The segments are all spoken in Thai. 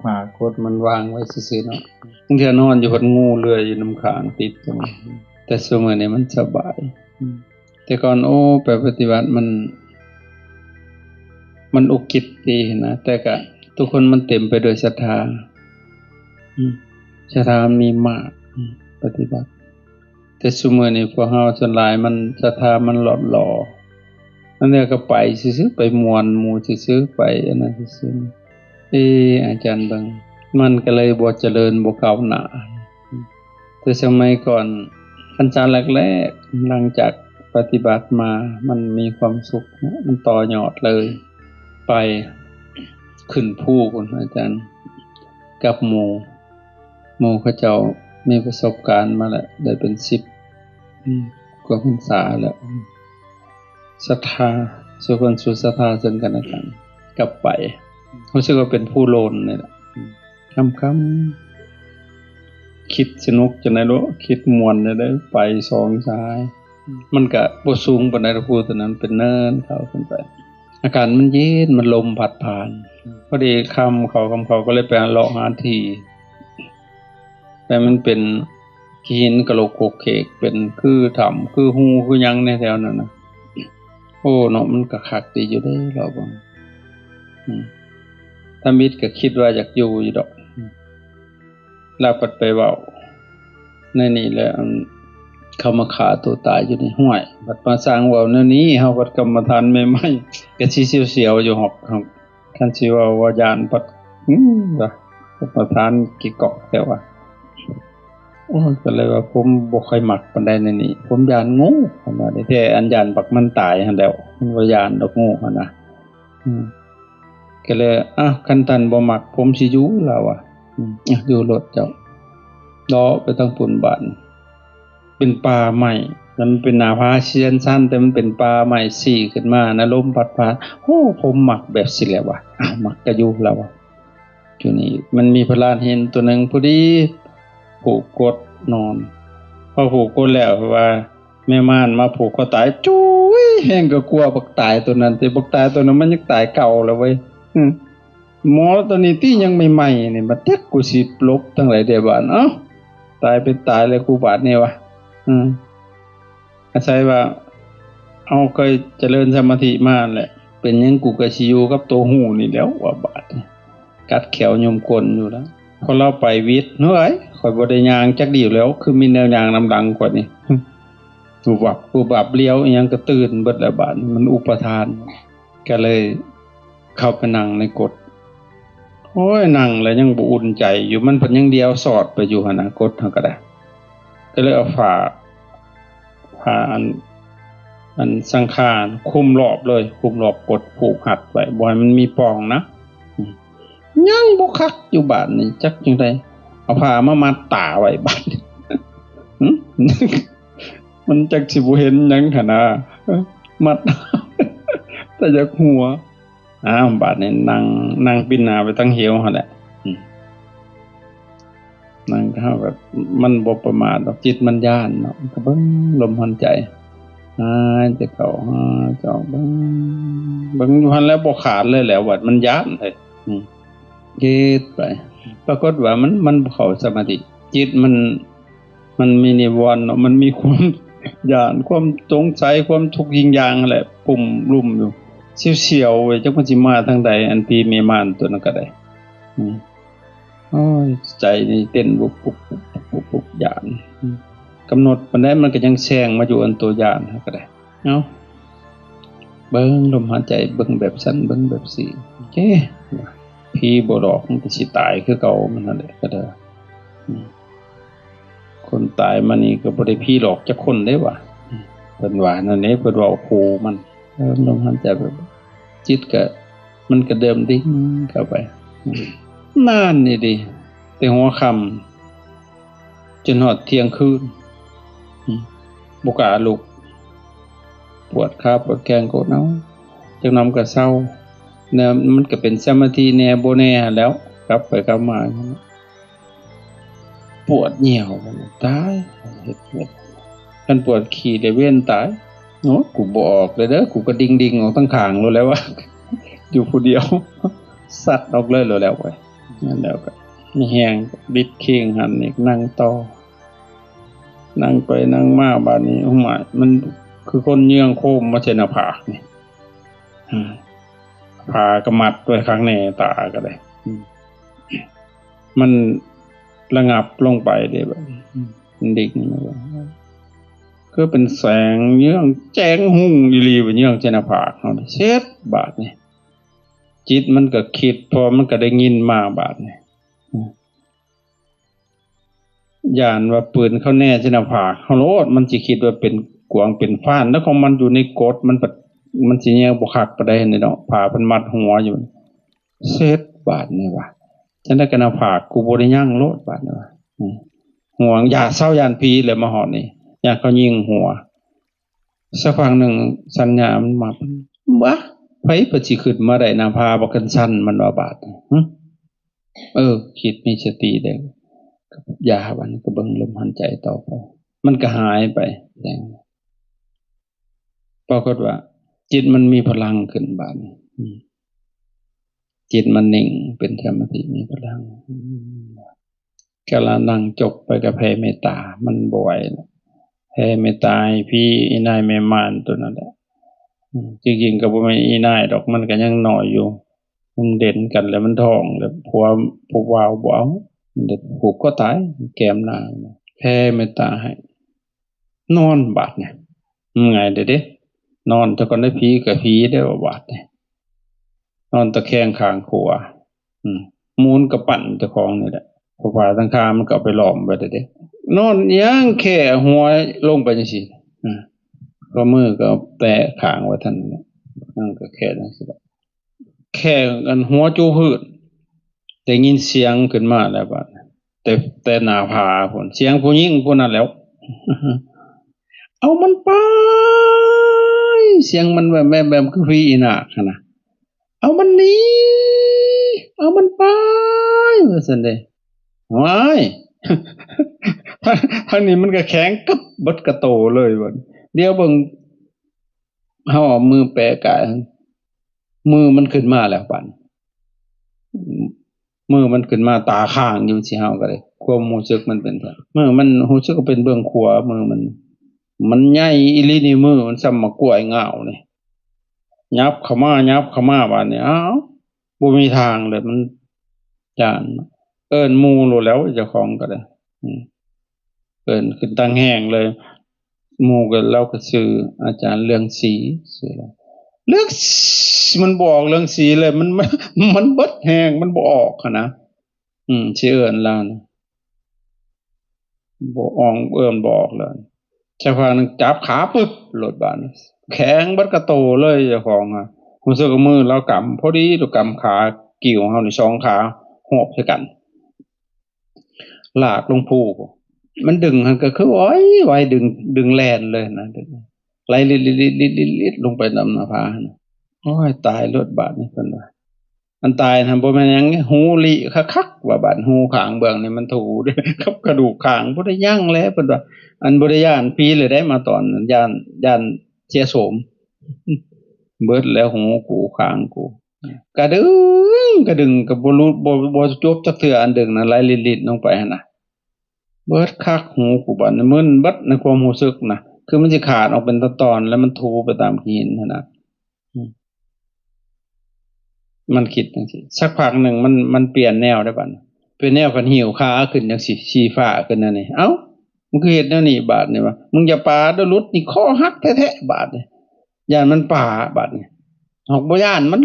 ผ่ากดมันวางไว้ซื่อๆเนาะบางทีนอนอยู่บนงูเลื้อยอยู่น้ำขางติดตรงแต่สมัยนี้มันสบายแต่ก่อนไปปฏิบัติมันอุกิจดีนะแต่ก็ทุกคนมันเต็มไปด้วยศรัทธาศรัทธามีมากปฏิบัติแต่สมัยนี้พวกเฮาส่วนหลายมันศรัทธามันหลอดหล่อนั่นเนี่ยก็ไปซื่อๆไปมวนหมู่ซื่อๆไปอันนั้นซื่อๆอาจารย์บางมันก็เลยบ่เจริญบ่ก้าวหน้าแต่สมัยก่อนพรรษาแรกๆหลังจากปฏิบัติมามันมีความสุขมันต่อยอดเลยไปขึ้นภูคุณอาจารย์กับหมู่เขาเจ้ามีประสบการณ์มาแล้วได้เป็น10กว่าพรรษาแล้วศรัทธาสุคนสุศรัทธาซึ่งกันและกันกลับไปรู้สึกว่าเป็นผู้โลนนี่แหละคำคิดสนุกจนได้รู้คิดมวนได้ไปสองซ้ายมันก็บ่สูงปานใดพูดตอนนั้นเป็นเนินเขาขึ้นไปอากาศมันเย็นมันลมพัดผ่านพอดีคำเขาก็เลยไปเลาะหาที่แต่มันเป็นหินกะโหลกโขกเขกเป็นคือถ้ำคือหูคือหยังในแถวนั้นน่ะเนาะมันก็คักดีอยู่เด้อเราบ่ถ้ามิตรก็คิดว่าอยากอยู่ดอกเราปัดไปเว้าในนี่แหละเขามาฆ่าตัวตายอยู่ในห้วยบัดมาสร้างเว้าแนวนี้เฮาบัดกรรมฐานใหม่ๆก็สิเสียวๆอยู่หอกคันสิว่าญาณปัดว่ากรรมฐานกี่เกาะแต่ว่าก็เลยว่าผมบ่ค่อยมักปานใดในนี้ผมญาณงูว่าได้แท้อันญาณบักมันตายหั่นแล้วมันบ่ญาณดอกงูหั่นน่ะก็เลยคันท่านบ่มักผมสิอยู่แล้วอยู่รถเจ้าดอไปทางปุ่นบ้านเป็นป่าใหม่มันเป็นหน้าผาเชียนสั้นแต่มันเป็นป่าใหม่สี่ขึ้นมานะลมพัดผ่านผมมักแบบสิแล้วมักก็อยู่แล้วอยู่นี่มันมีพลานเห็นตัวนึงพอดีผูกกดนอนพอผูกกดแล้วว่าแม่ม่านมาผูกคอตายจุ้ยแห้งก็กลัวบักตายตัวนั้นแต่บักตายตัวนั้นมันยังตายเก่าแล้วเว้ยหมอตัวนี้ที่ยังใหม่ๆนี่มาเต็กกูสิลบทั้งหลายเด้บ้านตายเป็นตายเลยกูบาดนี่วะอาศัยว่าเอาเคยเจริญสมาธิมาแหละเป็นยังกูก็สิอยู่กับตัวหูนี่แล้วว่าบาดกัดแขวยมกลอยู่แล้วพอเราไปวิทย์เฮ้ยข่อยบ่ได้ย่างจักดีแล้วคือมีแนวยางนำหลังกว่านี่ผู้บับเลี้ยวอีหยังก็ตื่นเบิดแล้วบาดมันอุปทานก็เลยเข้าไปนั่งในกฎนั่งแล้วยังบ่อุ่นใจอยู่มันเพิ่นยังเดียวสอดไปอยู่หั่นน่ะกฎเฮาก็ได้ก็เลยเอาผ้าอันสังขารคุมรอบเลยคุมรอบกดผูกหัดไว้บ่ให้มันมีปองนะยังบ่คักอยู่บาดนี่จักจังได๋เอาผ้ามามัดตาไว้บาดมันจักสิบ่เห็นหยังหั่นน่ะมัดแต่จักหัวบาดนี่นั่งปิ่นหน้าไปทั้งเหวหั่นแหละนั่งเข้าแบบมันบ่ประมาทดอกจิตมันย้านเนาะก็เบิ่งลมหายใจจะเข้าจะออกเบิ่งอยู่หั่นแล้วบ่ขาดเลยแหละว่ามันย้านเลยเฮ็ดไปปรากฏว่ามันเข้าสมาธิจิตมันมีนิวรณ์เนาะมันมีความย้านความสงสัยความทุกข์ยิ่งอย่างนั่นแหละปุ่มลุ่มอยู่เสียวๆไว้จักมันสิมาทางใดอันพี่เมมานตัวนั้นก็ได้ใจนี่เต้นบุบยานกำหนดปานใดมันก็ยังแซงมาอยู่อันตัวยานก็ได้เบิ่งลมหายใจเบิ่งแบบสั้นเบิ่งแบบสี่โอเคพี่บ่ดอกมันก็สิตายคือเก่ามันนั่นแหละก็ได้คนตายมานี่ก็บ่ได้พี่หลอกจักคนเด้ว่ะเพิ่นว่านั่นเด้เพิ่นว่าครูมันลมหายใจแบบจิตก็มันก็เดิมดิ่งเข้าไปนานนี่ดิแต่หัวค่ำจนฮอดเที่ยงคืนบ่กล้าลุกปวดขาปวดแขนก็จังนำก็เศร้าแนวมันก็เป็นสมาธิแน่บ่แน่แล้วกลับไปกลับมาปวดเหี่ยวตายเฮ็ดคันปวดขี้ได้เว้นตายกูบ่ออกเลยเด้อกูก็ดิ่งๆออกทั้งข้างแล้วว่าอยู่ผู้เดียวสัตว์ออกเลยแล้วไว้ นั่นแล้วก็มีแหงบิดเคียงหันอีกนั่งต่อนั่งไปนั่งมาบาดนี้โอ้myมันคือคนเยื่องโคมมาเชนาผากนี่ผากระมัดด้วยข้างในตาก็ได้มันระงับลงไปได้แบบดิ่งก็เป็นแสงเยื่องแจ้งหุ่งอีหลีเป็นเยื่องเชนาผากเอาเช็ดบาดนี่จิตมันก็คิดพอมันก็ได้ยินมาบาดนี่ย่านว่าปืนเข้าแน่เชนาผากเฮาโลดมันสิคิดว่าเป็นกวางเป็นฟ้านแล้วของมันอยู่ในกฎมันสิแยกบ่คักปานใดนี่เนาะผ้าเพิ่นมัดหัวอยู่เช็ดบาดนี่ว่าฉันได้กันเอาผากกูบ่ได้ย่างโลดบาดนี่ว่าห่วงอย่าเศร้ายานผีเลยมาหอดนี่อยากเขายิงหัวสักพักหนึ่งสัญญามันมาบ้าไผประสิขึ้นมาได้นาพาบ่กันสั้นมันว่าบาดคิดมีสติได้ยาวันก็เบิ่งลมหายใจต่อไปมันก็หายไปปรากฏว่าจิตมันมีพลังขึ้นบาดจิตมันนิ่งเป็นสมาธิมีพลังกะละนั่งจบไปกับแผ่เมตตามันบ่ไหวแผ่เมตตาให้พี่อีนายแม่ม่านตัวนั้นแหละจริงๆก็บ่แม่นอีนายดอกมันก็ยังน้อยอยู่มันเด่นกันแล้วมันท้องแล้วผัวผู้วาวบ่เอามันผูกก็ตายแก้มหน้าแผ่เมตตาให้นอนบาดเนี่ยไงเด้นอนแต่ก่อนได้ผีกับผีได้ว่าบาดเนี่ยนอนตะแคงข้างขวามูนกับปั่นเจ้าของนี่แหละพอผ่าทั้งคามันก็ไปหลอมไปเด้นอนย่างแค่หัวลงไปจังซี่ก็มือก็แตะข้างไว้ท่านนั่นก็แค่นั้นสิแค่กันหัวจูพื้นได้ยินเสียงขึ้นมาแล้วบาดแต่หน้าผาพุ่นเสียงผู้หญิงผู้นั้นแล้วเอามันไปเสียงมันแบบคือผีอีนาคนะเอามันหนีเอามันไปว่าซั่นเด้ว้ายทางนี้มันก็แข็งกึบเบิดกระโตเลยบัดเดี๋ยวเบิ่งเฮาเอามือแปะกายมือมันขึ้นมาแล้วบัดมือมันขึ้นมาตาข้างอยู่สิเฮาก็ได้ความรู้สึกมันเป็นซั่นมือมันรู้สึกว่าเป็นเบื้องขวามือมันใหญ่อีหลีนี่มือมันซ้ำมะกล้วยงาวนี่ยับเข้ามาบาดนี้อ้าวบ่มีทางเลยมันย่านเอิ้นหมู่โลดแล้วเจ้าของก็ได้เอิ้นขึ้นตั้งแห้งเลยหมู่ก็เราก็ชื่ออาจารย์เรื่องสีชื่อเรื่องมันบอกเรื่องสีเลยมันเบิดแห้งมันบ่ออกนะสิเอิ้นแล้วนะบ่ออกเอิ้นบ่ออกเลยสักพักนึงจับขาปึ๊บโลดบาดนี้แข็งเบิดกระโตเลยเจ้าของอ่ะรู้สึกว่ามือเรากำพอดีเรากำขากิ่วเฮานี่2ขาหอบใส่กันลากลงภูมันดึงหั่นก็คือโอ้ยไว้ดึงแล่นเลยนะดึงไหลลิดๆๆๆลงไปนำหน้าผาโอ้ยตายรถบาดนี่เพิ่นว่าอันตายน่ะบ่แม่นหยังหูลิคักๆว่าบาดหูข้างเบื้องนี่มันถูเด้กับกระดูกข้างบ่ได้ยั้งแล้วเพิ่นว่าอันบ่ได้ย้านผีเลยได้มาตอนนั้นย้านเสียโสมเบิดแล้วหูกูข้างกูกระดึงก็บ่รู้บ่จบจักเทื่ออันดึงน่ะไหลลิดๆลงไปหั่นน่ะเบิดคักหูกูบัดนี้มึนเบิดในความรู้สึกน่ะคือมันสิขาดออกเป็นตอนๆแล้วมันทูไปตามหินหั่นน่ะมันคิดจังซี่สักพักหนึ่งมันเปลี่ยนแนวได้บัดเปลี่ยนแนวกันหิวขาขึ้นจังซี่ชี้ฟ้าขึ้นนั่นนี่เอ้ามึงคือเฮ็ดแนวนี้บาดนี่ว่ามึงอย่าปาเด้อหลุดนี่คอหักแท้ๆบาดนี่ย่านมันป่าบาดนี่ฮอกบ่ย่านมั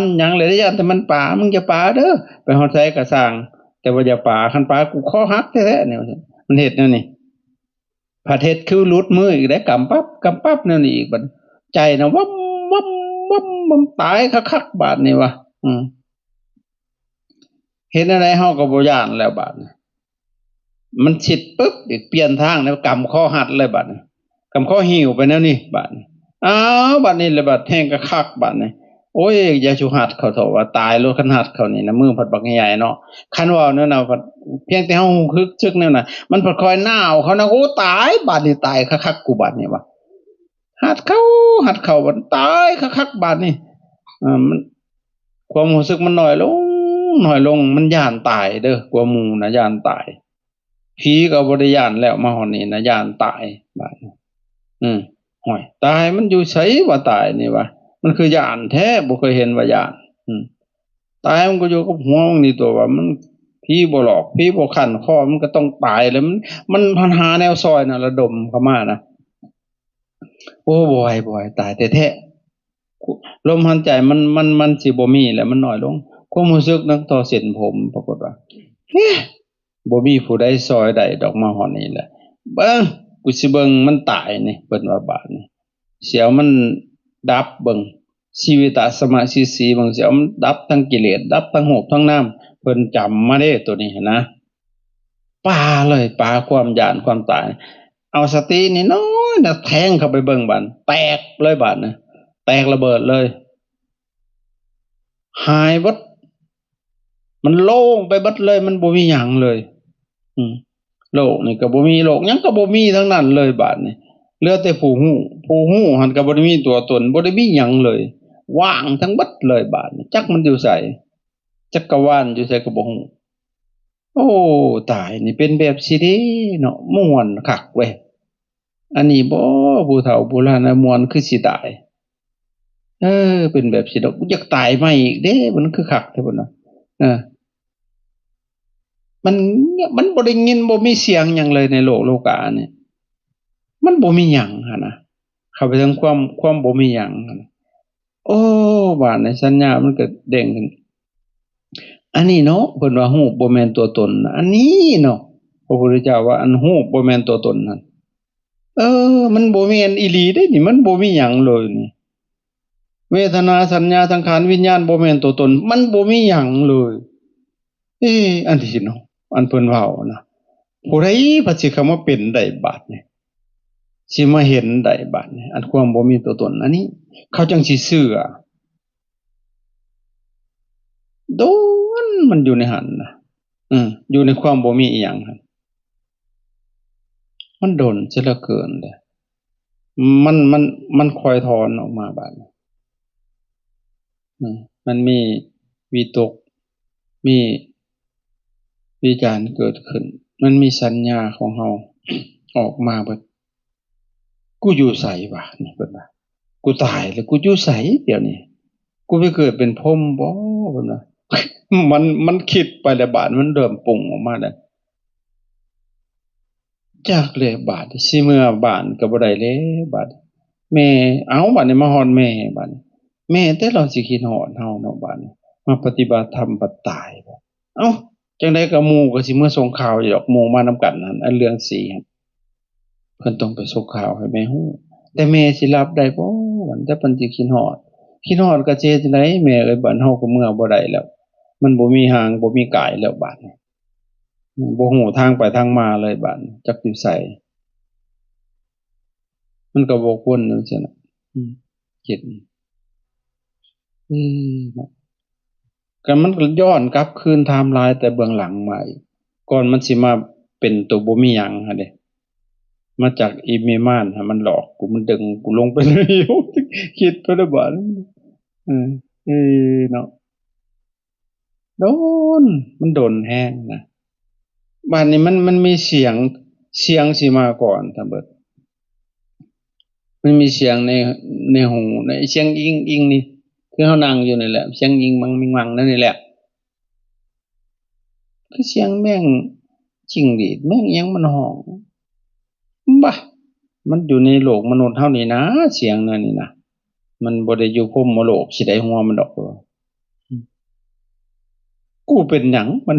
นหยังเลยย่านแต่มันป่ามึงอย่าปาเด้อไปฮอดไสก็สร้างแต่ว่าอย่าปาคันปากูคอหักแท้ๆนี่มันเฮ็ดแนวนี้ผัดเฮ็ดคือหลุดมืออีกได้กำปั๊บแนวนี้อีกบัดใจน่ะวับตายคักๆบาดนี่ว่าเห็นอะไรเฮาก็บ่ย้านแล้วบาดนี้มันฉิดปึ๊บอีกเปลี่ยนทางแล้วกำคอหัดเลยบาดนี้กำคอหิวไปแนวนี้บาดนี้อ้าวบาดนี้เลยบาดแห้งคักบาดนี้โอ้ยอย่าชูหัดเขาเถาะว่าตายรถคันหัดเขานี่นะมือผัดบักใหญ่เนาะคันว่าแนวน่ะผัดเพียงแต่เฮาคึกซึกแนวน่ะมันผัดคอยหนาวเขานะโอ้ตายบาดนี้ตายคักๆกูบาดนี้ว่าหัดเขาบัดตายคักๆบาดนี้มันความรู้สึกมันน้อยลง น้อยลงมันย่านตายเด้อกว่าหมู่นะย่านตายผีก็บ่ได้ย่านแล้วมาฮอดนี่นะย่านตายบาดนี้ห้อยตายมันอยู่ไสว่าตายนี่วะมันคือย่านแท้บ่เคยเห็นว่าย่านตายมันก็อยู่กับหัวมึงนี่ตัวว่ามันผีบ่หลอกผีบ่คั่นคอมันก็ต้องตายแล้วมันพันหาแนวซอยน่ะระดมเข้ามานะโอ้บ่อยตายแท้ๆลมหายใจมันสิบ่มีแล้วมันน้อยลงความรู้สึกนักต่อเส้นผมปรากฏว่าบ่มีผู้ใดซอยได้ดอกมาฮอดนี่แหละเบิ่งกูสิเบิ่งมันตายนี่เพิ่นว่าบาดนี้เสียวมันดับเบิ่งชีวิตสมาธิสีเบิ่งเสียวมันดับทั้งกิเลสดับทั้งโหบทั้งน้ำเพิ่นจำมาเด้ตัวนี้นะปาเลยปาความหยานความตายเอาสตินี่น้อยนะแทงเข้าไปเบิ่งบาดแตกเลยบาดนะแตกระเบิดเลยหายเบิดมันโล่งไปเบิดเลยมันบ่มีหยังเลยโลกนี่ก็บ่มีโลกหยังก็บ่มีทั้งนั้นเลยบาดนี้เหลือแต่ผู้ฮู้หันก็บ่ได้มีตัวตนบ่ได้มีหยังเลยว่างทั้งเบิดเลยบาดนี้จักมันอยู่ไสจักรวาลอยู่ไสก็บ่ฮู้โอ้ตายนี่เป็นแบบสิเด้เนาะม่วนคักเว้ยอันนี้บ่ผู้เฒ่าโบราณนะม่วนคือสิตายเป็นแบบสิดอกอยากตายใหม่อีกเด้มันคือคักแท้พุ่นน่ะมันบ่ได้ยินบ่มีเสียงหยังเลยในโลกโลกาเนี่ยมันบ่มีหยังหั่นน่ะเข้าไปถึงความบ่มีหยังโอ้บาดในสัญญามันก็เด้งขึ้นอันนี้เนาะเพิ่นว่าฮู้บ่แม่นตัวตนอันนี้เนาะพระพุทธเจ้าว่าอันฮู้บ่แม่นตัวตนนั่นมันบ่แม่นอีหลีเด้นี่มันบ่มีหยังเลยนี่เวทนาสัญญาสังขารวิญญาณบ่แม่นตัวตนมันบ่มีหยังเลยอันที่เนาะอันเพิ่นเว้านะผู้ใดพระสิเข้ามาเป็นได้บาดนี่สิมาเห็นได้บาดนี่อันความบ่มีตัวตนอันนี้เขาจังสิเชื่อโดนมันอยู่ในหันนะอยู่ในความบ่มีอีหยังหั่นมันโดนซะเหลือเกินเด้อมันคอยถอนออกมาบาดนี้มันมีวิตกมีวิจารณ์เกิดขึ้นมันมีสัญญาของเฮาออกมาเบิดกูอยู่ไสวะนี่เพิ่นว่ากูตายแล้วกูอยู่ไสเดี๋ยวนี้กูไปเกิดเป็นพรหมบ่เพิ่นว่ามันคิดไปแล้วบาดมันเริ่มปรุงออกมาแล้วจากเลยบาดสิเมื่อบ้านก็บ่ได้แล้วบาดแม่เอาบาดนี้มาฮอดแม่บาดแม่แต่เราสิคิดฮอดเฮาเนาะบาดนี้มาปฏิบัติธรรมบัดตายเอ้าจังได๋ก็หมู่ก็สิเมื่อส่งข่าวอยู่ดอกหมู่มานำกันนั่นอันเรื่องสีเพิ่นต้องไปส่งข่าวให้แม่ฮู้แต่แม่สิรับได้บ่วันแต่เพิ่นสิคิดฮอดก็สิเฮ็ดจังได๋แม่เอ้ยบัดเฮาก็เมื่อบ่ได้แล้วมันบ่มีหางบ่มีกายแล้วบาดนี้บ่ฮู้ทางไปทางมาเลยบาดจักอยู่ไสมันก็บ่ควรจังซี่น่ะคิดก็มันก็ย้อนกลับคืนไทม์ไลน์แต่เบื้องหลังมาอีกก่อนมันสิมาเป็นตัวบ่มีหยังหั่นเด้มาจากอีเมมานมันหลอกกูมันดึงกูลงไปเลยคิดไปแล้วบาดเนาะโดนมันโดนแฮงนะบ้านนี้มันมีเสียงสิมาก่อนถ้าเบิดมันมีเสียงในหูในเสียงอิงนี่คือเฮานั่งอยู่นี่แหละเสียงอิงมังมิงมังนั่นนี่แหละคือเสียงแม่งจิ้งหรีดแม่งอิหยังมันฮ้องบ้ามันอยู่ในโลกมนุษย์เฮานี่นะเสียงนั่นนี่นะมันบ่ได้อยู่พรหมโลกสิได้หัวมันดอกกูเป็นหยังมัน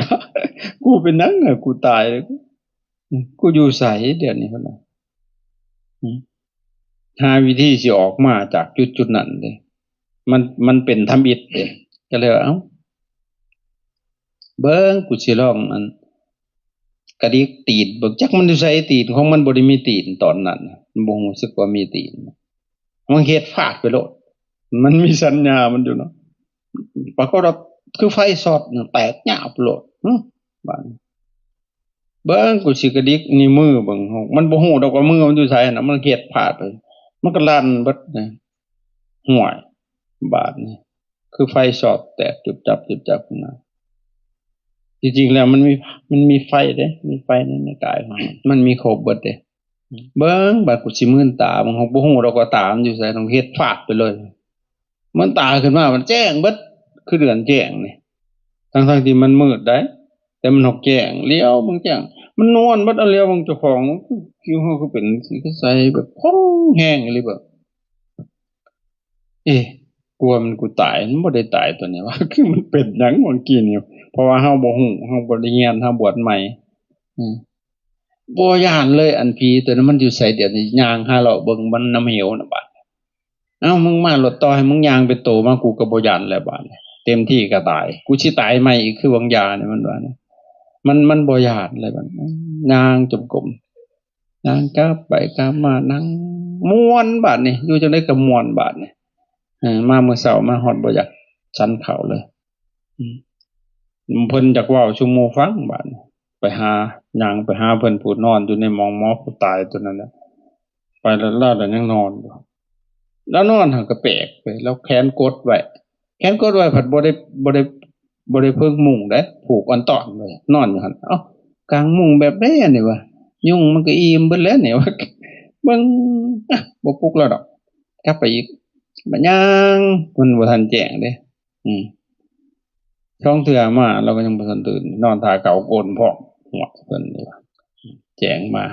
กูเป็นหยังกูตายเลยกูอยู่ไสเดี๋ยวนี้เพิ่นว่าหาวิธีสิออกมาจากจุดๆนั้นเด้มันเป็นธรรมอิฐเด้ก็เลยเอ้าเบิ่งกูสิลองอันกระดิกตีนเบิ่งจักมันอยู่ไสตีนของมันบ่ได้มีตีนตอนนั้นมันบ่รู้สึกว่ามีตีนมันเฮ็ดฟาดไปโลดมันมีสัญญามันอยู่เนาะปรากฏว่าคือไฟช็อตแตกหยาบโลดบาดเบิ่งกูสิกระดิกนิ้วมือเบิ่งมันบ่ฮู้ดอกว่ามือมันอยู่ไสน่ะมันเฮ็ดพลาดไปมันก็ลั่นเบิดนะห่วยบาดนี่คือไฟช็อตแตกจุบจับนะ จริงๆแล้วมันมีไฟเด้มีไฟในกายของมันมีครบเบิดเด้เบิ่งบัดกูสิมื่นตาบางบ่ฮู้ดอกว่าตามันอยู่ไสต้องเฮ็ดฟาดไปเลยมันตาขึ้นมามันแจ้งเบิดคือเดือนแจ้งนี่ทั้งๆที่มันมืดได้แต่มันหกแจ้งเลี้ยวเบิ่งแจ้งมันนวลเบิดเอาเลี้ยวเบิ่งเจ้าของคิวเฮาคือเป็นสีใสแบบพองแห้งอีหลีแบบกลัวมันกูตายมันบ่ได้ตายตัวนี้ว่าคือมันเป็นหยังเมื่อกี้นี่เพราะว่าเฮาบ่ฮู้เฮาบ่ได้เรียนเฮาบวชใหม่บ่ย้านเลยอันผีตัวนั้นมันอยู่ไสเดี๋ยวนี้ย่างหาเลาะเบิ่งมันน้ำเหวน่ะบัดเอ้ามึงมารถต่อให้มึงย่างไปโตมากูก็บ่ย้านแล้วบัดเต็มที่ก็ตายกูสิตายใหม่อีกคือวังยาเนี่ยมันว่านะมันบ่ย้านเลยบัดย่างจมกลมย่างกลับไปกลับมานั่งม่วนบัดนี่อยู่จังได๋ก็ม่วนบัดนี่มามื้อเช้ามาฮอดบ่อยากฉันข้าวเลยเพิ่นจักเว้าซุหมู่ฟังบัดไปหาย่างไปหาเพิ่นผู้นอนอยู่ในหมองหมอผู้ตายตัวนั้นน่ะไปแล้วลาดยังนอนอยู่แล้วนอนหันก็แปลกไปแล้วแขนกดไว้ผัดบ่ได้เพิ่งมุงเด้ผูกอันตอนเลยนอนอยู่หั่นเอ้ากลางมุงแบบใดอันนี้วะยุงมันก็อิ่มเบิดแล้วนี่ว่าเบิ่งบ่ปลุกแล้วดอกกลับไปอีกบัดย่างมันบ่ทันแจ้งเด้ช่องเทื่อมาเราก็ยังบ่ทันตื่นนอนท่าเก่าโกนพร้อมหัวเพิ่นนี่ว่าแจ้งมา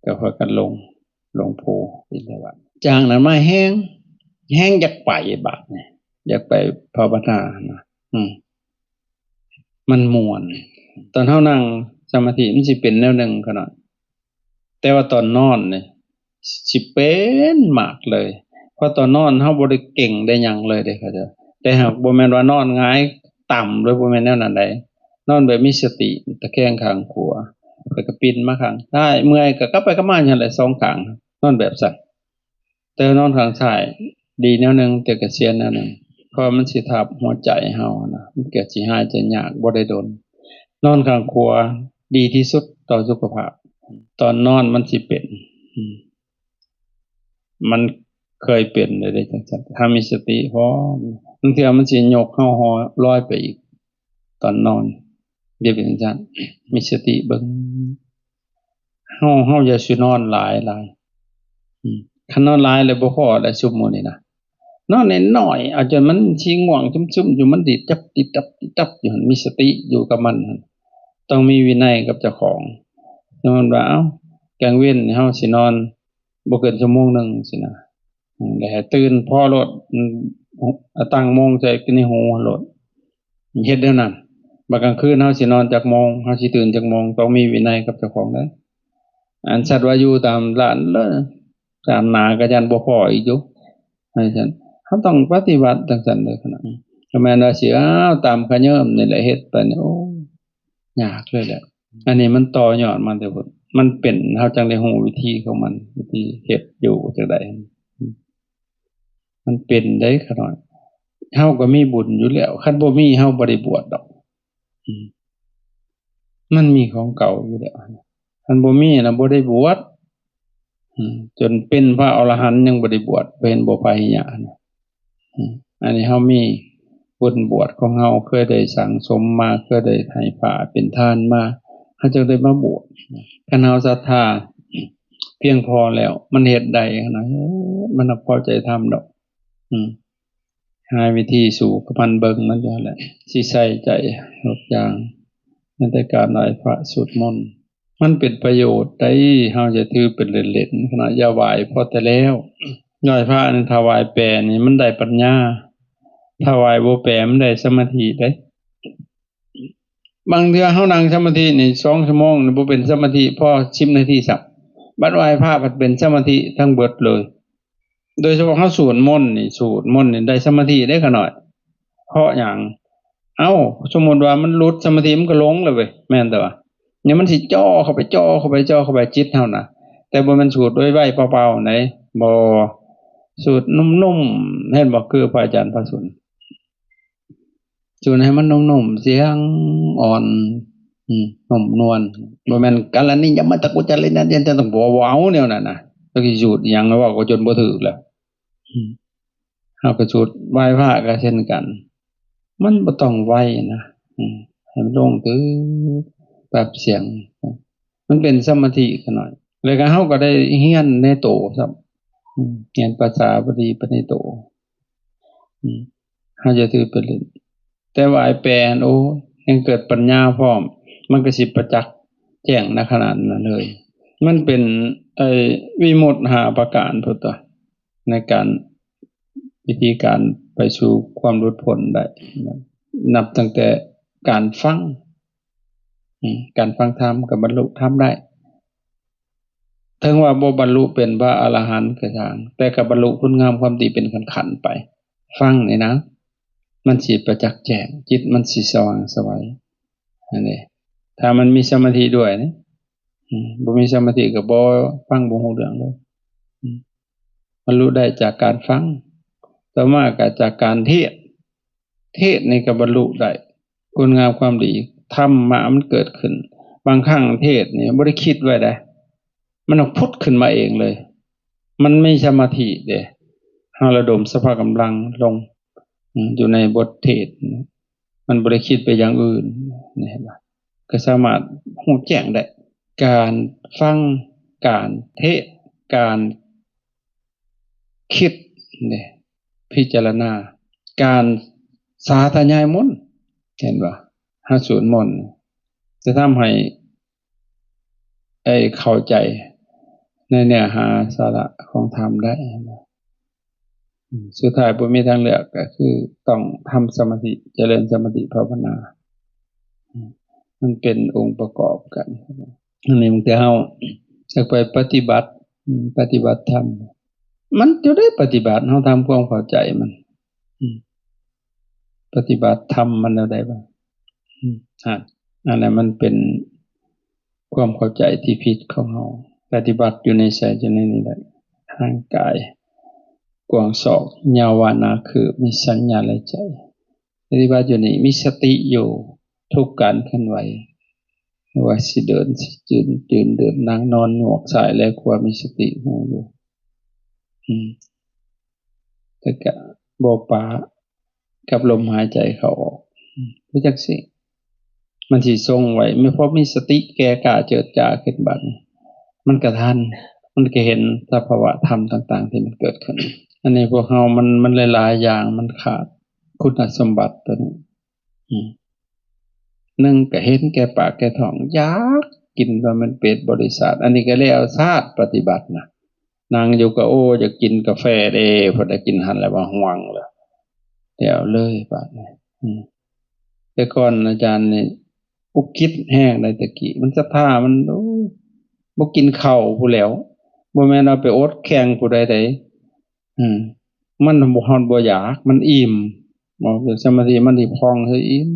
ก็พากันลงภูอินทวัดจางนั้นมาแห้งอยากไปบาดนี่อยากไปภาวนานะมันม่วนตอนเฮานั่งสมาธิมันสิเป็นแนวนึงขนาดแต่ว่าตอนนอนนี่สิเป็นมากเลยเพราะตอนนอนเฮาบ่ได้เก่งได้หยังเลยเด้ค่ะเด้อแต่หากบ่แม่นว่านอนหงายต่ำหรือบ่แม่นแนวนั้นใดนอนแบบมีสติตะแคงข้างขวาแล้วก็ปิ้นมาข้างซ้ายเมื่อยก็กลับไปกลับมาอย่างไร2ข้างนอนแบบสั่นแต่นอนข้างซ้ายดีแนวนึงแต่ก็เสียแนวนึงเพราะมันสิทับหัวใจเฮานะมันก็สิหายใจยากบ่ได้โดนนอนข้างขวาดีที่สุดต่อสุขภาพตอนนอนมันสิเป็นมันเคยเป็นเลยได้จังซั่นถ้ามีสติพอบางเทื่อมันสิยกเฮาหอลอยไปอีกตอนนอนเดี๋ยวเป็นจังซั่นมีสติเบิ่งเฮาอย่าสินอนหลายคันนอนหลายแล้วบ่พอได้ซุมื้อนี้นะนอนน้อยๆอาจจะมันสิง่วงซึมๆอยู่มันดิดจับติดตับอยู่หั่นมีสติอยู่กับมันต้องมีวินัยกับเจ้าของสมมุติว่าเอ้ากลางเว้นเฮาสินอนบ่เกินชั่วโมงนึงสินะแล้วให้ตื่นพอโลดตั้งโมงใส่ในหูโลดเฮ็ดแนวนั้นบัดกลางคืนเฮาสินอนจักโมงเฮาสิตื่นจักโมงต้องมีวินัยกับเจ้าของเด้ออันสัตว์ว่าอยู่ตามร้านเลยตามนาก็ยันบ่พออีกอยู่ให้ฉันเฮาต้องปฏิบัติจังซั่นเลยขนาดนี้ก็แม่นว่าสิตามขะเยิมนี่แหละเฮ็ดไปนี่โอ้ยากเลยแหละอันนี้มันต่อยอดมาแต่พุ่นมันเป็นเฮาจังได้ฮู้วิธีของมันวิธีเฮ็ดอยู่จังได๋มันเป็นได้ขนาดเฮาก็มีบุญอยู่แล้วคันบ่มีเฮาบ่ได้บวชดอกมันมีของเก่าอยู่แล้วคันบ่มีน่ะบ่ได้บวชจนเป็นพระอรหันต์ยังบ่ได้บวชเป็นบ่พาหิยะอันนี้เฮามีบุญบวชของเฮาเคยได้สังสมมาเคยได้ให้ผ้าเป็นทานมาเฮาจึงได้มาบวชคันเฮาศรัทธาเพียงพอแล้วมันเฮ็ดได้ขนาดมันพอใจทำดอกหาวิธีสู่กับมันเบิ่งมันจังแหละสิใส่ใจยกอย่างในแต่การไหว้พระสวดมนต์มันเป็นประโยชน์ได้เฮาจะถือเป็นเล่นๆขณะอย่าไหว้พอแต่แล้วไหว้พระนี่ถ้าไหว้แปรนี่มันได้ปัญญาถ้าไหว้บ่แปรมันได้สมาธิได้บางเทื่อเฮานั่งสมาธินี่2ชั่วโมงนี่บ่เป็นสมาธิพอ10นาทีซับบัดไหว้พระมันเป็นสมาธิทั้งเบิดเลยโดยเฉพาะเฮาสวดมนต์นี่ได้สมาธิได้ขนาดเพราะหยังสมมุติว่ามันหลุดสมาธิมันก็หลงเลยเว้ยแม่นแต่ว่าเนี่ยมันสิจ่อเข้าไปจิตเฮาน่ะแต่บ่แม่นสูดไว้ๆเปล่าๆไหนบ่สูดนุ่มๆเห็นบ่คือพระอาจารย์พระสุนสูดให้มันนุ่มๆเสียงอ่อนนุ่มนวลบ่แม่นกาลนิยมตะกุจลินะเดี๋ยวต้องว้าวแนวนั้นน่ะก็สิสูดหยังว่าก็จนบ่ถูกแล้วเฮาก็สูดไหว้พระก็เช่นกันมันบ่ต้องไหว้นะ ให้มันลงตื้อปรับเสียงมันเป็นสมาธิกันหน่อยแล้วก็เฮาก็ได้เรียนในโตครับเรียนภาษาบาลีไปในโตเฮาจะถือเป็นเล่นแต่ว่าไอ้แปลนโอ้ยังเกิดปัญญาพร้อมมันก็สิประจักษ์แจ้งในขนาดนั้นเลยมันเป็นวิมุตติหาประการพุทธในการวิธีการไปสู่ความหลุดพ้นได้นับตั้งแต่การฟังธรรมกับบรรลุธรรมได้ถึงว่าบ่บรรลุเป็นพระอรหันต์ก็ตามแต่กับบรรลุคุณงามความดีเป็นขันๆไปฟังนี่นะมันสิประจักษ์แจ้งจิตมันสิสว่างไสวนั่นแหละถ้ามันมีสมาธิด้วยนะบ่มีสมาธิก็บ่ฟังบ่รู้เรื่องเลยบรรลุได้จากการฟังต่อมาก็จากการเทศนี่ก็บรรลุได้คุณงามความดีธรรมะมันเกิดขึ้นบางครั้งเทศนี่บ่ได้คิดไว้ได้มันออกพุทธขึ้นมาเองเลยมันไม่สมาธิเด้เฮาระดมสภาพกำลังลงอยู่ในบทเทศมันบ่ได้คิดไปอย่างอื่นนี่เห็นบ่ก็สามารถรู้แจ้งได้การฟังการเทศการคิดนี่พิจารณาการสาธยายมนต์เห็นบ่หาสวดมนต์จะทำให้เข้าใจในเนื้อหาสาระของธรรมได้สุดท้ายบ่มีทางเลือกก็คือต้องทำสมาธิเจริญสมาธิภาวนามันเป็นองค์ประกอบกันอันนี้มันจะเฮาจะไปปฏิบัติธรรมมันจะได้ปฏิบัติเฮาทำความเข้าใจมันปฏิบัติธรรมมันเอาได้บ่อันนั้นมันเป็นความเข้าใจที่ผิดของเฮาปฏิบัติอยู่ในใจอยู่ในนี้แหละร่างกายกว้างศอกยาววานาคือมีสัญญาในใจปฏิบัติอยู่นี่มีสติอยู่ทุกการเคลื่อนไหวว่าสิเดินสิยืนเดินนั่งนอนงอกสายและความมีสติหูอยู่แต่ก็บ่ปะกับลมหายใจเข้าออกรู้จักสิมันสิทรงไว้ไม่พอมีสติแก่กล้าเจิดจ้าขึ้นบัดมันก็ทันมันก็เห็นสภาวะธรรมต่างๆที่มันเกิดขึ้นอันนี้พวกเฮามันหลายๆอย่างมันขาดคุณสมบัติตัวนี้นึงก็เห็นแก่ปากแก่ท้องอยากกินว่ามันเป็ดบริษัทอันนี้ก็แล้วชาติปฏิบัตินะนางอยู่ก็อยากกินกาแฟเด้พอได้กินหันแล้วว่าห่วงแล้วเดี๋ยวเลยบาดนี้แต่ก่อนอาจารย์นี่อุกคิดแห้งได้ตะกี้มันศรัทธามันบ่กินข้าวผู้แล้วบ่แม่นเอาไปอดแข่งผู้ใดใดมันบ่ฮอดบ่อยากมันอิ่มบ่คือสมาธิมันสิพองเฮ้ยอิ่ม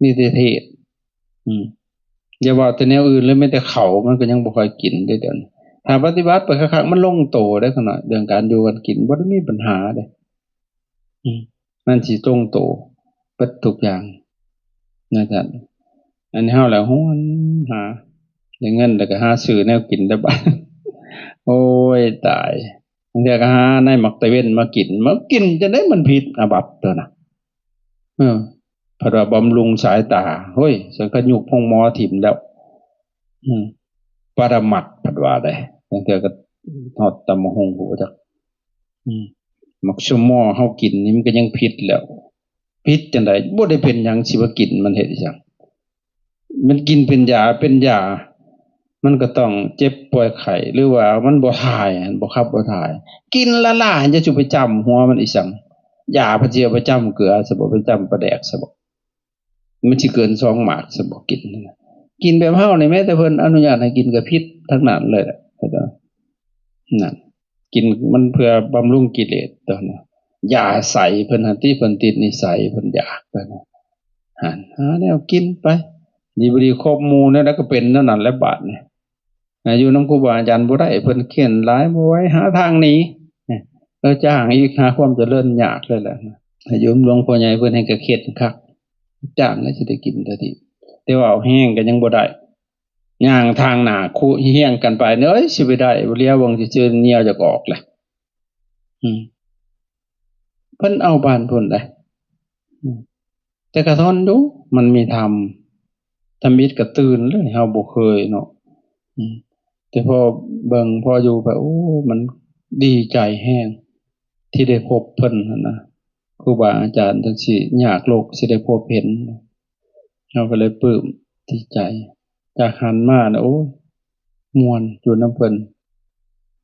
นี่เทศอย่าว่าแต่แนวอื่นเลยแม้แต่ข้าวมันก็ยังบ่ค่อยกินได้เดี๋ยวนี้ถ้าปฏิบัติไปคักๆมันลงโตได้ขนาดเรื่องการอยู่กันกินบ่ได้มีปัญหาเด้มันสิตรงโตเบิดทุกอย่างนะครับอันนี้เฮาแล้วโหหาได้เงินแล้วก็หาซื้อแนวกินได้บัดโอ้ยตายบางทีก็หาในหมักตะเว้นมากินจะได้มันผิดอาบัติตัวน่ะเพราะว่าบำรุงสายตาเฮ้ยสังฆยุกพงหมอถิ่มแล้วปรมัตถ์ผัดว่าได้บางทีก็ทอดตำมะฮงโหจักหมักชั่วโมงเฮากินนี่มันก็ยังผิดแล้วผิดจังได๋บ่ได้เป็นหยังสิว่ากินมันเฮ็ดจังมันกินเป็นยามันก็ต้องเจ็บป่วยไข้หรือว่ามันบ่ถ่ายบ่ขับบ่ถ่ายกินละล่าจะสิไปจำหัวมันอีสังยาพะเจียวไปจำเกลือซะบ่ไปจำปลาแดกซะบ่มันสิเกิน2หมากซะบ่กินแบบเฮานี่แม้แต่เพิ่นอนุญาตให้กินก็ผิดทั้งนั้นเลยแหละเข้าใจนั่นกินมันเพื่อบำรุงกิเลสตัวนั้นยาใส่เพิ่นหันที่เพิ่นติดนิสัยเพิ่นอยากตัวนั้นหาแนวกินไปดีบ่ดีครบหมู่เนี่ยแล้วก็เป็นนั่นนั่นแหละบาดนี่อยู่นำครูบาอาจารย์บ่ได้เพิ่นเขียนหลายบ่ไว้หาทางหนีจ้างอีกหาความเจริญยากเลยแหละโยมหลวงพ่อใหญ่เพิ่นให้ก็เข็ดคักจ้างแล้วสิได้กินทันทีแต่ว่าเอาแห้งก็ยังบ่ได้ย่างทางหน้าคู่เฮี้ยงกันไปเอ้ยสิไปได้บ่เลียววงสิเจอเหนียวจะออกแหละเพิ่นเอาบ้านเพิ่นได้ แต่กระทนดูมันมีธรรมทำมิตรกระตื่นเลยเฮาบ่เคยเนาะแต่พอเบิ่งพออยู่ไปโอ้มันดีใจแห้งที่ได้พบเพิ่นนะครูบาอาจารย์จังซี่ยากโลกสิได้พบเห็นเฮาก็เลยปลื้มดีใจจากหันมานะโอ้ม่วนอยู่นำเพิ่น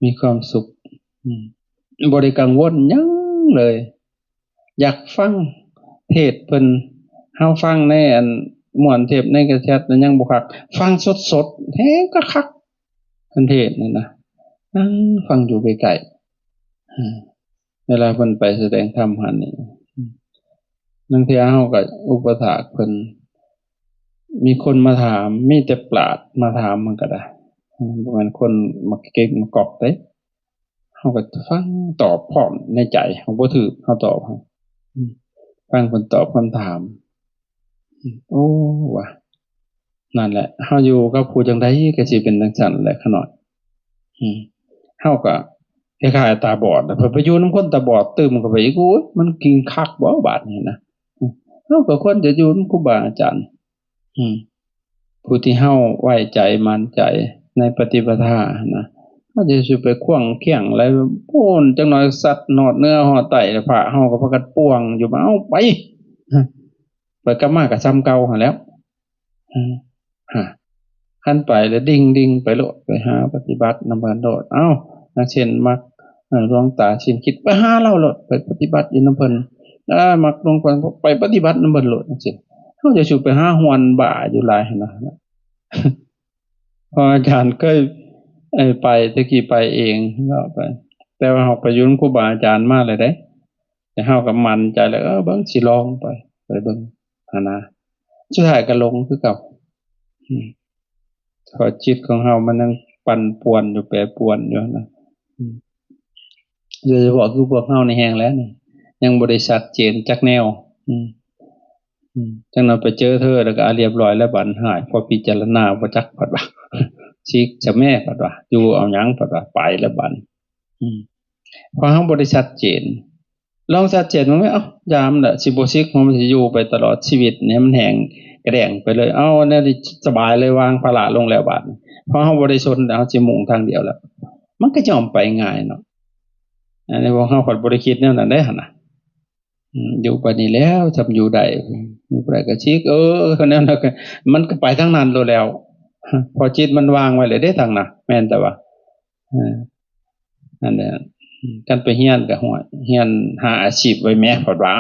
มีความสุขบ่ได้กังวลหยังเลยอยากฟังเทศเพิ่นเฮาฟังในอันม่วนเทปในกระแสนั้นยังบ่คักฟังสดๆแท้ก็คักเพิ่นเทศนี่นะนั่งฟังอยู่ไกลๆเวลาเพิ่นไปแสดงธรรมหันนี่บางเที่ยเฮาก็อุปถากเพิ่นมีคนมาถามมีแต่ปราชญ์มาถามมันก็ได้บ่แม่นคนมาเก่งมากอบเด้เฮาก็ฟังตอบพร้อมในใจเฮาบ่ถูกเฮาตอบเฮาฟังเพิ่นตอบคำถามโอ้ว่ะนั่นแหละเฮาอยู่กับผู้จังได๋ก็สิเป็นจังซั่นแหละขะน้อยเฮาก็คล้ายๆตาบอดเพิ่นไปอยู่นำคนตาบอดตื่มเข้าไปอีกโอ้ยมันกินคักบ่บาดนี้นะเฮาก็ควรจะอยู่นำครูบาอาจารย์ผู้ที่เฮาไว้ใจมั่นใจในปฏิปทานะเฮาจะสิไปขว้างเคียงอะไรโพ้นจังน้อยสัตว์นอดเนื้อฮอดไตแล้วพระเฮาก็พากันป่วงอยู่มาเอาไปไปกลับมาก็ซ้ำเก่าหั่นแหล้วคันไปแล้วดิ่งๆไปโลดไปหาปฏิบัตินำเพิ่นโลดเอ้าอย่างเช่นมักหลวงตาชินคิดไปหาเราโลดไปปฏิบัติอยู่นำเพิ่นมักหลวงเพิ่นไปปฏิบัตินำเพิ่นโลดจังซี่เฮาจะสิไปหาฮวนบ้าอยู่หลายหั่นนะพออาจารย์เคยไปตะกี้ไปเองก็ไปแต่ว่าเฮาไปอยู่นำครูบาอาจารย์มาแล้วเด้แต่เฮาก็มั่นใจแล้วเบิ่งสิลองไปเบิ่งหั่นนะสุดท้ายก็ลงคือเก่าพอจิตของเฮามันยังปั่นป่วนอยู่แปรปรวนอยู่นะโดยเฉพาะคือพวกเฮานี่แฮงแล้วนี่ยังบ่ได้ชัดเจนจักแนวจังนั้นไปเจอเธอแล้วก็เรียบร้อยแล้วบัดหายพอพิจารณาบ่จักพัดว่าชิกจะแม่พัดว่าอยู่เอาหยังพัดว่าไปแล้วบัดเพราะเฮาบ่ได้ชัดเจนลองชัดเจนมันไม่ยามน่ะสิบ่ซิกมันสิอยู่ไปตลอดชีวิตเนี่ยมันแห้งกระแดงไปเลยเนี่ยสบายเลยวางภาระลงแล้วบัดเพราะเฮาบ่ได้สนเฮาสิมุ่งทางเดียวแล้วมันก็ยอมไปง่ายเนาะอันนี้ว่าเฮาก็บ่ได้คิดแนวนั้นได้หั่นน่ะอยู่ปานนี้แล้วจำอยู่ได้อยู่ไปก็ชิกคนนั้นก็มันก็ไปทางนั้นโลดแล้วพอจิตมันวางไว้เลยได้ทางน่ะแม่นแต่ว่านั่นแหละกันไปเฮียนก็ฮ้วยเฮียนหาอาชีพไว้แม่พอว่า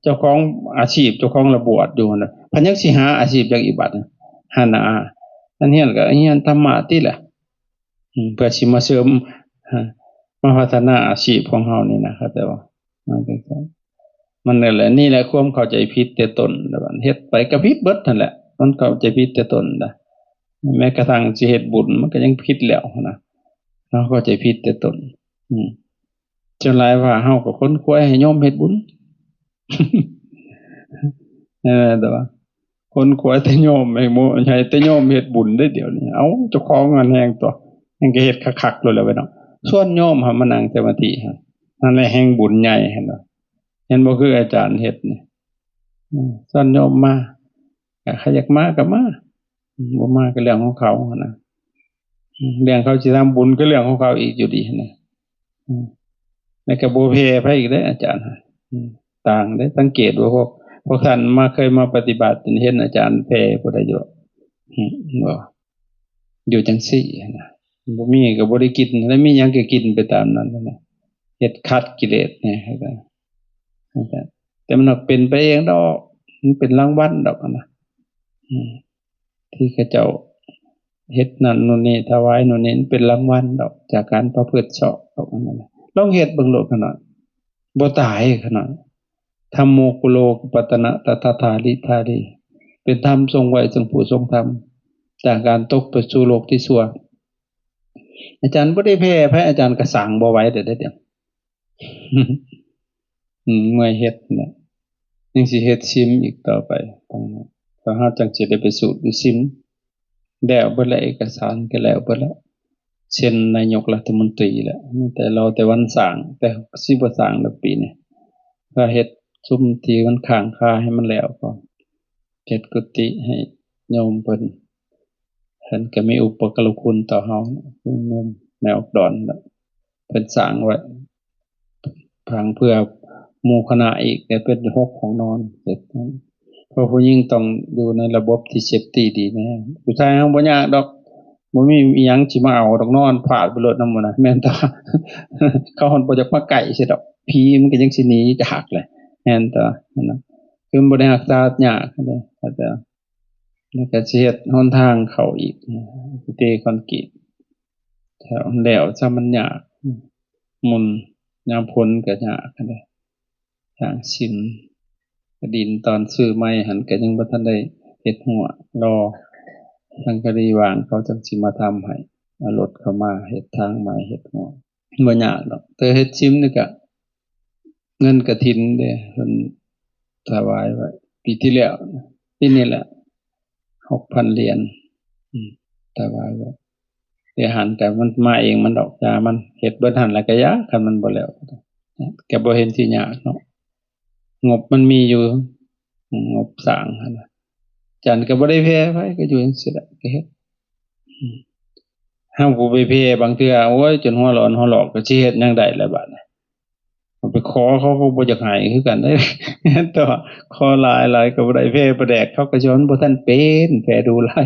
เจ้าของอาชีพเจ้าของระบวชอยู่น่ะเพิ่นยังสิหาอาชีพอย่างอีบัดหั่นน่ะอันเฮียนก็เฮียนธรรมะติแหละเพื่อสิมาเสริมมาพัฒนาอาชีพของเฮานี่นะครับแต่ว่ามันนั่นแหละนี่แหละความเข้าใจผิดแต่ต้นแล้วมันเฮ็ดไปก็ผิดเบิดนั่นแหละมันเข้าใจผิดแต่ต้นนะแม้กระทั่งสิเฮ็ดบุญมันก็ยังผิดแล้วนะเราเข้าใจผิดแต่ต้นจนหลายว่าเฮาก็ค้นคว้าให้โยมเฮ็ดบุญแต่ว่าคนขวายแต่โยมไอ้หมู่ใช่แต่โยมเฮ็ดบุญได้เดี๋ยวนี้เอ้าเจ้าของงานแฮงตัวแฮงก็เฮ็ดคักๆเลยแล้วไปเนาะส่วนโยมมานั่งสมาธินั่นแหละแห่งบุญใหญ่เห็นบ่เห็นบ่คืออาจารย์เฮ็ดนี่ส่วนโยมมาใครอยากมาก็มาบ่มาก็เรื่องของเขานะเรื่องเขาสิทำบุญก็เรื่องของเขาอีกอยู่ดีนะแล้วก็บ่เพไปอีกเด้ออาจารย์ต่างได้สังเกตว่าพวกท่านมาเคยมาปฏิบัติเห็นอาจารย์เพพุทธโยบ่อยู่จังซี่นะบ่มีก็บ่ได้กินแล้วมีหยังก็กินไปตามนั้นนะเฮ็ดขัดกิเลสเนี่ยแต่มันเป็นไปเองดอกมันเป็นรางวัลดอกนะที่เขาเจ้าเฮ็ดนั่นนู่นนี่ถวายนู่นนี่เป็นรางวัลดอกจากการประพฤติชอบดอกนั้นนะลองเฮ็ดเบิ่งโลดขนาดบ่ตายขนาดธัมโมกุโลกุปตนะตถาธาลิธาลีเป็นธรรมทรงไว้ซึ่งผู้ทรงธรรมจากการตกไปสู่โลกที่ชั่วอาจารย์บ่ได้แพ้พระอาจารย์ก็สั่งบ่ไหวเด้อเดี๋ยวเมื่อยเฮ็ดเนี่ยยังสิเฮ็ดซิมอีกต่อไปเพราะเฮาจังสิได้ไปสู่ซิมแล้วเบิดแล้วเอกสารก็แล้วเบิดแล้วเช่นนายกรัฐมนตรีแล้วแต่เราแต่วันสร้างแต่สิบ่สร้างแล้วปีนี้ก็เฮ็ด ซุ่มที่มันข้างคาให้มันแล้วก่อนเฮ็ดกุฏิให้โยมเพิ่นก็มีอุปการะคุณต่อเฮาคือโยมแนวดอนน่ะเพิ่นสร้างไว้พังเพื่อหมู่คณะอีกแต่เป็นหกของนอนเสร็จเพราะผู้หญิงต้องอยู่ในระบบที่เซฟตี้ดีแน่ผู้ชายเฮาบ่ยากดอกบ่มีอิหยังสิมาเอาดอกนอนพาดไปรถนำหมู่น่ะแม่นตาเขาฮอดบ่จักมาใกล้ซิดอกผีมันก็ยังสิหนีจากแหละแม่นตานั่นน่ะคือบ่ได้รักษายากเด้อาจารย์แล้วก็สิเฮ็ดหนทางเข้าอีกเทคอนกรีตแถวแล้วซะมันยากมุนยามฝนก็ยากเด้ทางสินดินตอนซื้อใหม่หันก็ยังบ่ทันได้เฮ็ดหัวรอทางคดีวางเขาจังสิมาทำให้เอารถเข้ามาเฮ็ดทางใหม่เฮ็ดหัวบ่ยากดอกแต่เฮ็ดซิมนี่ก็เงินกฐินเด้เพิ่นถวายไว้ปีที่แล้วปีนี้แหละ 6,000 เหรียญถวายไว้แต่หันแต่มันมาเองมันดอกยามันเฮ็ดเบิดหันแล้วก็ยากคันมันบ่แล้วก็บ่เห็นสิยากเนาะงบมันมีอยู่งบสร้างหั่นน่ะจันก็บ่ได้แพ้ไผก็อยู่จังซี่แหละก็เฮ็ดเฮาผู้ไปแพ้บางเทื่อโอ้ยจนหัวร้อนหัวหลอกก็สิเฮ็ดหยังได้ล่ะบัดนี้ไปขอเขาก็บ่อยากให้คือกันเด้แต่ว่าขอหลายๆก็บ่ได้แพ้บ่แดกเขาก็ย้อนบ่ทันเป็นแพ้ดูหลาย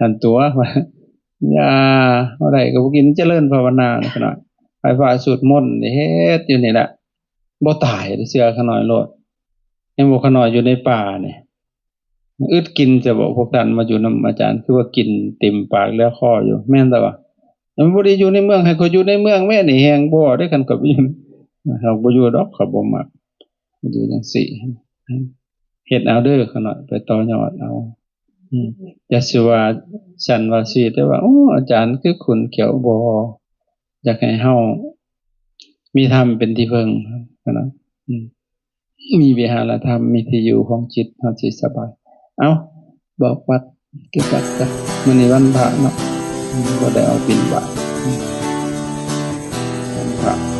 หั่นตัวว่ายาบ่ได้ก็บ่กินเจริญภาวนาขนาดไปฟ้าสวดมนต์เฮ็ดอยู่นี่แหละบ่ตายเชื่อขาน้อยโลดยังบ่ขาน้อยอยู่ในป่านี่อึดกินจะบอกพวกท่านมาอยู่นำอาจารย์คือว่ากินเต็มปากแล้วคออยู่แม่นแต่ว่ามันบ่ได้อยู่ในเมืองให้เขาอยู่ในเมืองแม่นี่แฮงบ่ได้กันก็อยู่เขาบ่อยู่ดอกเขาบ่มักอยู่จังซี่เฮ็ดเอาเด้อขาน้อยไปต่อยอดเอาอย่าสิว่าฉันว่าสิแต่ว่าโอ้อาจารย์คือขุนเขียวบ่อยากให้เฮามีธรรมเป็นที่พึ่งนะมีวิหารธรรมมีที่อยู่ของจิตเฮาสิสบายเอ้าบอกวัดเก็บวัดจ้ะมื้อนี้วันพระเนาะบ่ได้เอาบิณฑบาตวันพระ